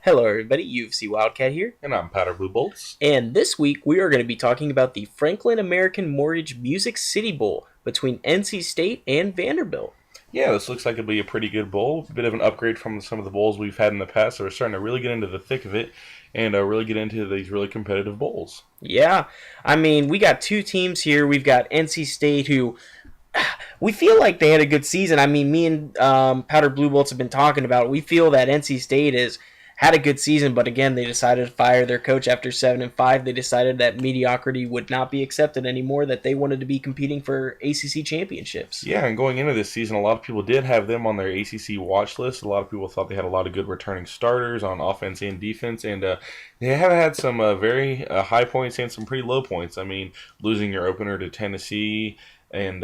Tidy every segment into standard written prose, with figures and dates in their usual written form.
Hello, everybody. UFC Wildcat here. And I'm Powder Blue Bolts. And this week we are going to be talking about the Franklin American Mortgage Music City Bowl between NC State and Vanderbilt. Yeah, this looks like it'll be a pretty good bowl. A bit of an upgrade from some of the bowls we've had in the past. So we're starting to really get into the thick of it and really get into these really competitive bowls. Yeah, I mean, we got two teams here. We've got NC State, who we feel like they had a good season. I mean, me and Powder Blue Bolts have been talking about it. We feel that NC State has had a good season, but again, they decided to fire their coach after 7-5. They decided that mediocrity would not be accepted anymore, that they wanted to be competing for ACC championships. Yeah, and going into this season, a lot of people did have them on their ACC watch list. A lot of people thought they had a lot of good returning starters on offense and defense, and they have had some very high points and some pretty low points. I mean, losing your opener to Tennessee and,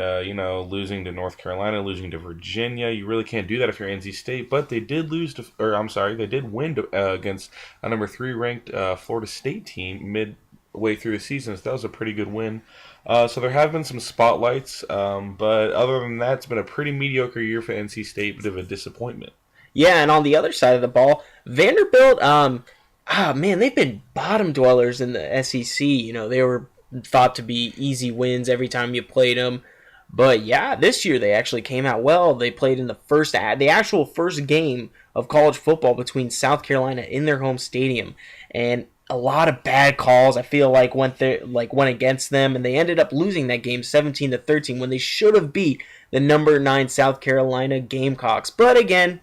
losing to North Carolina, losing to Virginia. You really can't do that if you're NC State. But they did they did win against a number 3 ranked Florida State team midway through the season. So that was a pretty good win. So there have been some spotlights. But other than that, it's been a pretty mediocre year for NC State, bit of a disappointment. Yeah, and on the other side of the ball, Vanderbilt, they've been bottom dwellers in the SEC. You know, they were thought to be easy wins every time you played them. But yeah, this year they actually came out well. They played in the actual first game of college football between South Carolina in their home stadium, and a lot of bad calls I feel like went against them, and they ended up losing that game 17-13 when they should have beat the number 9 South Carolina Gamecocks. But again,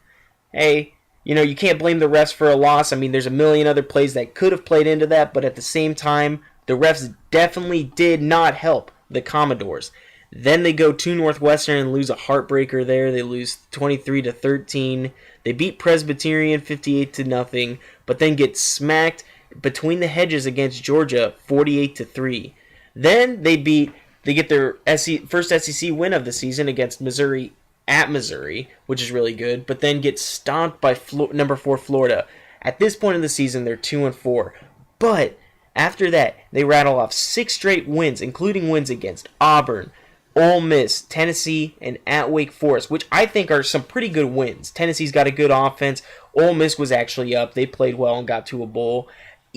hey, you can't blame the refs for a loss. I mean, there's a million other plays that could have played into that, but at the same time, the refs definitely did not help the Commodores. Then they go to Northwestern and lose a heartbreaker there. They lose 23-13. They beat Presbyterian 58-0, but then get smacked between the hedges against Georgia 48-3. Then they get their first SEC win of the season against Missouri at Missouri, which is really good, but then get stomped by number 4 Florida. At this point in the season, they're 2-4. But after that, they rattle off 6 straight wins, including wins against Auburn, Ole Miss, Tennessee, and at Wake Forest, which I think are some pretty good wins. Tennessee's got a good offense. Ole Miss was actually up. They played well and got to a bowl.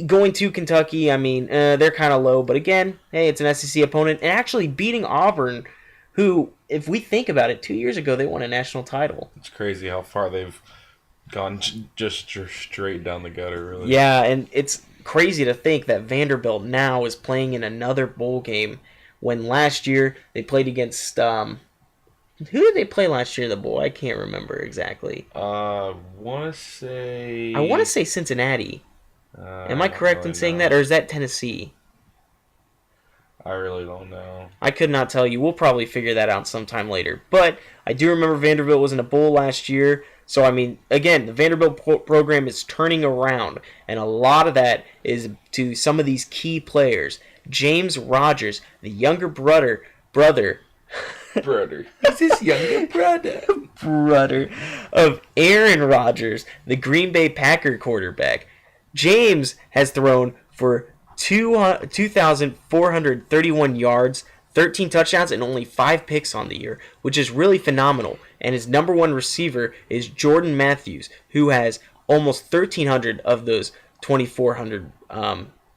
Going to Kentucky, I mean, they're kind of low, but again, hey, it's an SEC opponent. And actually beating Auburn, who, if we think about it, 2 years ago they won a national title. It's crazy how far they've gone just straight down the gutter, really. Yeah, and it's crazy to think that Vanderbilt now is playing in another bowl game when last year they played against who did they play last year in the bowl? I can't remember exactly. I want to say Cincinnati. Am I correct in saying that, or is that Tennessee? I really don't know. I could not tell you. We'll probably figure that out sometime later. But I do remember Vanderbilt was in a bowl last year. So, I mean, again, the Vanderbilt program is turning around, and a lot of that is to some of these key players. James Rogers, the younger brother. He's his younger brother of Aaron Rodgers, the Green Bay Packer quarterback. James has thrown for 2,431 yards, 13 touchdowns, and only 5 picks on the year, which is really phenomenal. And his number 1 receiver is Jordan Matthews, who has almost 1,300 of those 2,400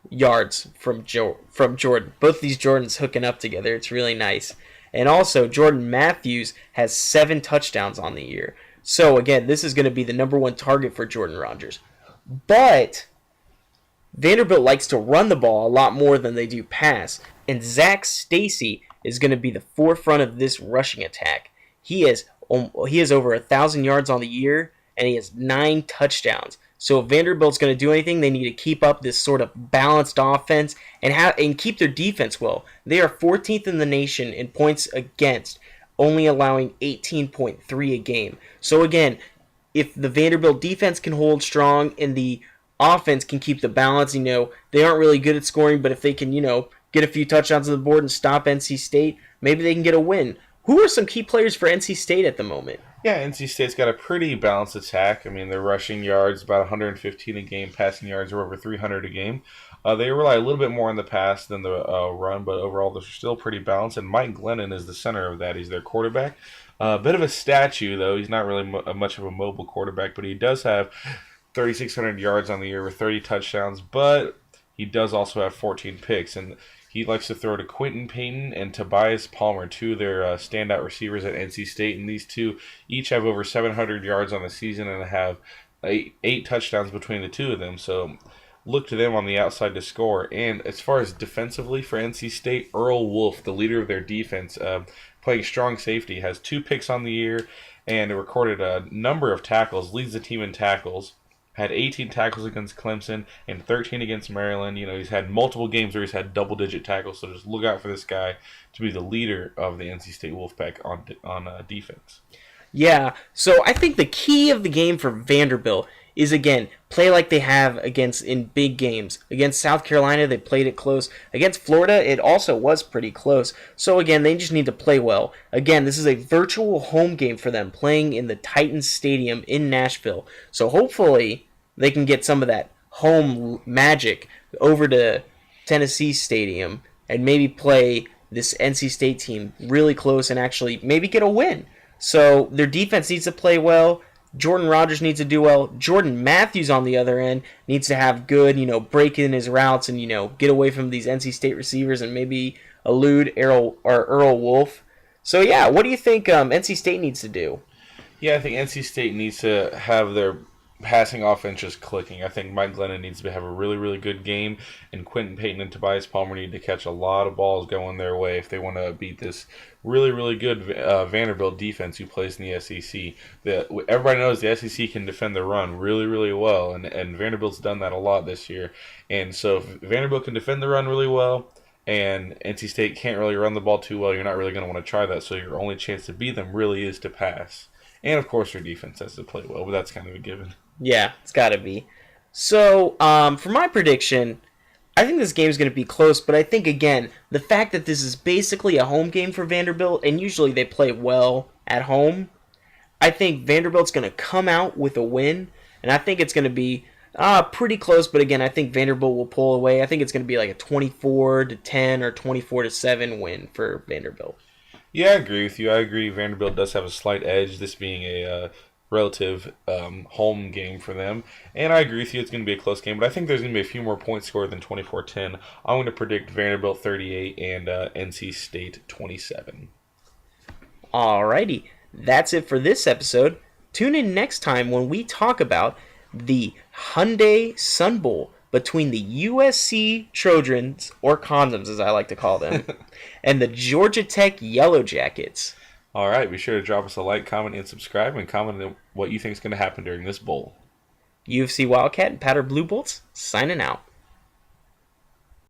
yards from Jordan. Both these Jordans hooking up together. It's really nice. And also, Jordan Matthews has 7 touchdowns on the year. So, again, this is going to be the number 1 target for Jordan Rodgers. But Vanderbilt likes to run the ball a lot more than they do pass. And Zach Stacy is going to be the forefront of this rushing attack. He has over 1,000 yards on the year, and he has 9 touchdowns. So if Vanderbilt's going to do anything, they need to keep up this sort of balanced offense and keep their defense well. They are 14th in the nation in points against, only allowing 18.3 a game. So again, if the Vanderbilt defense can hold strong and the offense can keep the balance, they aren't really good at scoring, but if they can, get a few touchdowns on the board and stop NC State, maybe they can get a win. Who are some key players for NC State at the moment? Yeah, NC State's got a pretty balanced attack. I mean, their rushing yards about 115 a game, passing yards are over 300 a game. They rely a little bit more on the pass than the run, but overall they're still pretty balanced. And Mike Glennon is the center of that. He's their quarterback. A bit of a statue, though. He's not really much of a mobile quarterback, but he does have 3,600 yards on the year with 30 touchdowns, but he does also have 14 picks. And he likes to throw to Quentin Payton and Tobias Palmer, two of their standout receivers at NC State. And these two each have over 700 yards on the season and have eight touchdowns between the two of them. So look to them on the outside to score. And as far as defensively for NC State, Earl Wolf, the leader of their defense, playing strong safety, has 2 picks on the year and recorded a number of tackles, leads the team in tackles. Had 18 tackles against Clemson and 13 against Maryland. You know, he's had multiple games where he's had double-digit tackles, so just look out for this guy to be the leader of the NC State Wolfpack on defense. Yeah, so I think the key of the game for Vanderbilt is, again, play like they have in big games. Against South Carolina, they played it close. Against Florida, it also was pretty close. So, again, they just need to play well. Again, this is a virtual home game for them, playing in the Titans Stadium in Nashville. So, hopefully, they can get some of that home magic over to Tennessee Stadium and maybe play this NC State team really close and actually maybe get a win. So, their defense needs to play well. Jordan Rogers needs to do well. Jordan Matthews, on the other end, needs to have good, break in his routes and, get away from these NC State receivers and maybe elude Earl Wolf. So, yeah, what do you think NC State needs to do? Yeah, I think NC State needs to have their passing offense just clicking. I think Mike Glennon needs to have a really, really good game, and Quentin Payton and Tobias Palmer need to catch a lot of balls going their way if they want to beat this really, really good Vanderbilt defense who plays in the SEC. Everybody knows the SEC can defend the run really, really well, and Vanderbilt's done that a lot this year. And so if Vanderbilt can defend the run really well, and NC State can't really run the ball too well, you're not really going to want to try that, so your only chance to beat them really is to pass. And, of course, your defense has to play well, but that's kind of a given. Yeah, it's got to be. So, for my prediction, I think this game is going to be close, but I think, again, the fact that this is basically a home game for Vanderbilt, and usually they play well at home, I think Vanderbilt's going to come out with a win, and I think it's going to be pretty close, but again, I think Vanderbilt will pull away. I think it's going to be like a 24-10 or 24-7 win for Vanderbilt. Yeah, I agree with you. I agree Vanderbilt does have a slight edge, this being a relative home game for them. And I agree with you, it's going to be a close game, but I think there's going to be a few more points scored than 24-10. I'm going to predict Vanderbilt 38 and NC State 27. Alrighty, that's it for this episode. Tune in next time when we talk about the Hyundai Sun Bowl between the USC Trojans, or Condoms as I like to call them, and the Georgia Tech Yellow Jackets. All right, be sure to drop us a like, comment, and subscribe, and comment on what you think is going to happen during this bowl. UFC Wildcat and Powder Blue Bolts, signing out.